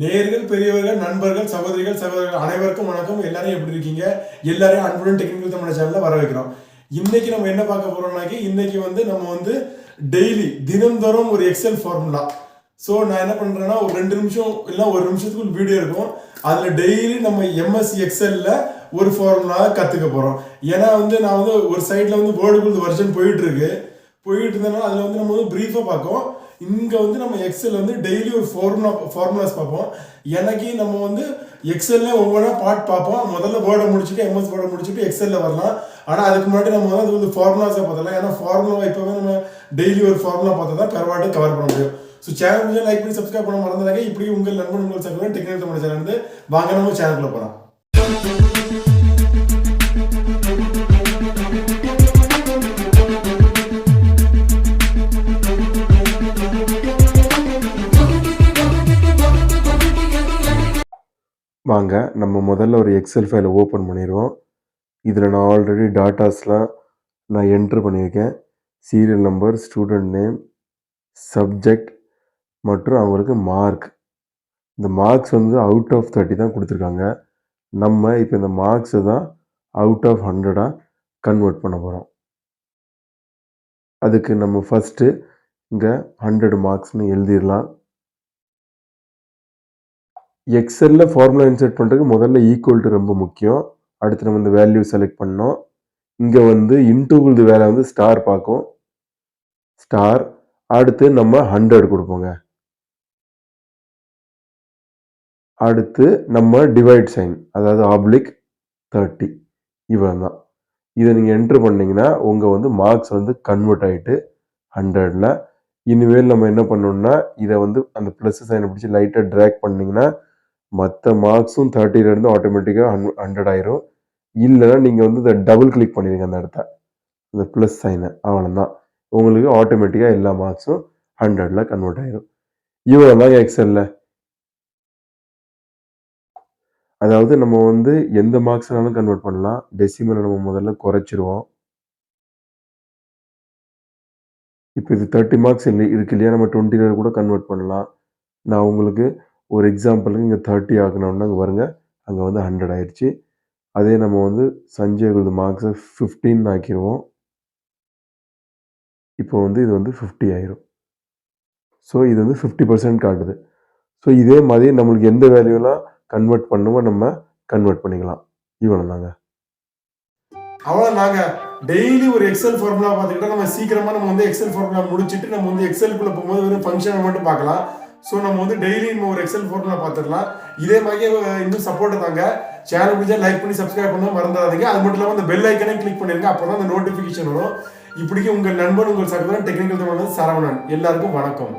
நேயர்கள், பெரியவர்கள், நண்பர்கள், சகோதரிகள் அனைவருக்கும் வணக்கம். எல்லாரும் எப்படி இருக்கீங்க? எல்லாரையும் அன்புடன் டெக்னிக்கல் தமிழ் சேனல்ல வர வைக்கிறோம். இன்னைக்கு நம்ம என்ன பார்க்க போறோம்னாக்கி, இன்னைக்கு நம்ம டெய்லி தினந்தோறும் ஒரு எக்ஸல் ஃபார்முலா. ஸோ நான் என்ன பண்றேன்னா, ஒரு 2 நிமிஷம் இல்லை 1 நிமிஷத்துக்கு வீடியோ இருக்கும். அதுல டெய்லி நம்ம எம்எஸ் எக்ஸல்ல ஒரு ஃபார்முலா கத்துக்க போறோம். ஏன்னா நான் ஒரு சைட்ல வேர்டுக்குள் வெர்ஷன் போயிட்டு இருந்தனால அதுல நம்ம பிரீஃபா பார்ப்போம். இங்க நம்ம எக்ஸல் டெய்லி ஒரு ஃபார்முலாஸ் பார்ப்போம். எனக்கு நம்ம எக்ஸல்ல ஒவ்வொன்றா பார்ட் பார்ப்போம். முதல்ல வேர்டை முடிச்சுட்டு எம்எஸ் வேர்டை முடிச்சுட்டு எக்ஸல்ல வரலாம். ஆனால் அதுக்கு முன்னாடி நம்ம அது ஃபார்முலாஸை பார்த்தலாம். ஏன்னா ஃபார்முலா இப்போவே நம்ம டெய்லி ஒரு ஃபார்முலா பார்த்தா தான் கரெக்டாக கவர் பண்ண முடியும். ஸோ சேனல் கொஞ்சம் லைக் பண்ணி சப்ஸ்கிரைப் பண்ண மறந்துடாங்க. இப்படி உங்கள் நண்பன் உங்கள் சகோதரன் டெக்னிக்கல் தமிழ் சேனல் வாங்க நம்ம சேனலுக்குள்ள போகலாம். வாங்க நம்ம முதல்ல ஒரு எக்ஸல் ஃபைலை ஓப்பன் பண்ணிடுவோம். இதில் நான் ஆல்ரெடி டாட்டாஸ்லாம் நான் என்ட்ரு பண்ணியிருக்கேன். Serial number, student name, subject மற்றும் அவங்களுக்கு மார்க். இந்த மார்க்ஸ் அவுட் ஆஃப் 30 தான் கொடுத்துருக்காங்க. நம்ம இப்போ இந்த மார்க்ஸை தான் அவுட் ஆஃப் 100 கன்வெர்ட் பண்ண போகிறோம். அதுக்கு நம்ம ஃபஸ்ட்டு இங்கே 100 மார்க்ஸ்னு எழுதிடலாம். எக்ஸலில் ஃபார்முலா இன்சர்ட் பண்ணுறதுக்கு முதல்ல ஈக்குவல் டு ரொம்ப முக்கியம். அடுத்து நம்ம இந்த வேல்யூ செலக்ட் பண்ணோம். இங்கே இன்டூகுள்து வேலை ஸ்டார் பார்க்கும். ஸ்டார் அடுத்து நம்ம 100 கொடுப்போங்க. அடுத்து நம்ம டிவைட் சைன், அதாவது ஆப்ளிக் 30 இவ்வளோ தான். இதை நீங்கள் என்ட்ரு பண்ணிங்கன்னா உங்கள் மார்க்ஸ் கன்வெர்ட் ஆகிட்டு 100ல். இனிமேல் நம்ம என்ன பண்ணோம்னா இதை அந்த ப்ளஸ் சைனை பிடிச்சி லைட்டாக ட்ராக் பண்ணிங்கன்னா மற்ற மார்க்ஸும் 30லேருந்து ஆட்டோமேட்டிக்காக 100 ஆயிரும். இல்லைன்னா நீங்கள் இதை டபுள் கிளிக் பண்ணிடுங்க அந்த இடத்த, அந்த ப்ளஸ் சைனை. அவ்வளோதான், உங்களுக்கு ஆட்டோமேட்டிக்காக எல்லா மார்க்ஸும் 100ல் கன்வெர்ட் ஆயிரும். இவ்வளோ தாங்க எக்ஸலில். அதாவது நம்ம எந்த மார்க்ஸ்னாலும் கன்வெர்ட் பண்ணலாம். டெசிமலை நம்ம முதல்ல குறைச்சிருவோம். இப்போ இது 30 மார்க்ஸ் இருக்கு இல்லையா, நம்ம 20 கூட கன்வெர்ட் பண்ணலாம். நான் உங்களுக்கு ஒரு எக்ஸாம்பிளுக்கு இங்கே 30 ஆக்கணும்னா அங்கே பாருங்க, அங்கே 100 ஆயிடுச்சு. அதே நம்ம சஞ்சய் மார்க்ஸை 15 ஆக்கிடுவோம். இப்போ இது 50 ஆயிரும். ஸோ இது 50% காட்டுது. ஸோ இதே மாதிரி நம்மளுக்கு எந்த வேல்யூலாம் கன்வெர்ட் பண்ணுமோ நம்ம கன்வெர்ட் பண்ணிக்கலாம். இவ்வளோ தாங்க. அவ்வளோ நாங்கள் டெய்லி ஒரு எக்ஸல் ஃபார்முலா பார்த்துக்கிட்டா நம்ம சீக்கிரமாக நம்ம எக்ஸல் ஃபார்முலா முடிச்சுட்டு நம்ம எக்ஸலுக்குள்ளே போகும்போது வெறும் ஃபங்க்ஷனை மட்டும் பார்க்கலாம். ஸோ நம்ம டெய்லி நம்ம ஒரு எக்ஸல் ஃபார்முலா பார்த்துடலாம். இதே மாதிரி இன்னும் சப்போர்ட் தாங்க. சேனல் பிடிச்சா லைக் பண்ணி சப்ஸ்கிரைப் பண்ண மறந்துடாதீங்க. அது மட்டும் இல்லாமல் அந்த பெல் ஐக்கனையும் கிளிக் பண்ணிடுங்க. அப்போ தான் அந்த நோட்டிஃபிகேஷன் வரும். இப்படிக்கு உங்கள் நண்பன், உங்கள் சகோதரன் டெக்னிக்கல் தமிழ் சரவணன். எல்லாருக்கும் வணக்கம்.